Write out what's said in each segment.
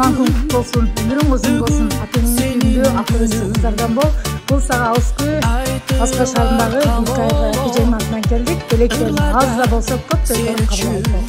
Туган күн кутлук болсун, өмүрүң узун болсун. Атеңдин күндө акырысы кыздардан бол. Бул сага Озкүй Аска шаарындагы Гүлкайга эженин атынан келдик. Белектерин аз да болсо көп көтөрүп кабыл алып.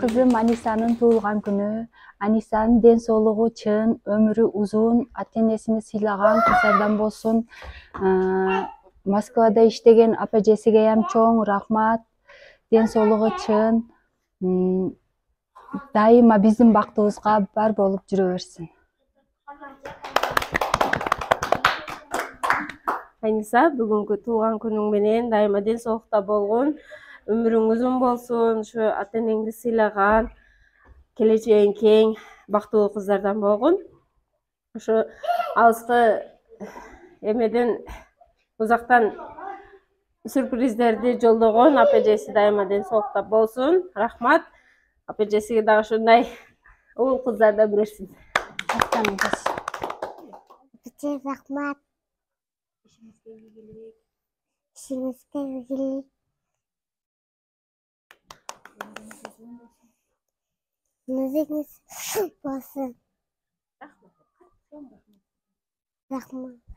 Kızım Anisa'nın tuğulgan günü. Anisa'nın den soğluğu çın, ömrü uzun, ata-enesini sıylagan kızlardan bolsun. Moskvada iştеген apajesiga ham çoğun rahmat. Den soğluğu çın. Daima bizim baktığımızga bar bolup жүрө берсин. Anisa, бүгүнкү tuğulgan күнүң менен дайыма ден соолукта болгон. Ömrüň uzun bolsun, şu ata-enеңди sıylagan, келечегиң кең, бактылуу кыздардан болгон. Şu алыскы эмеден узактан сюрприздерди жолдогон апажеси дайыма ден соолукта болсун. Рахмат. Апажесиге дагы ушундай уул кыздардан берсин. Рахмат. İşinizde ilgili. Müziğiniz olsun. Rahmat.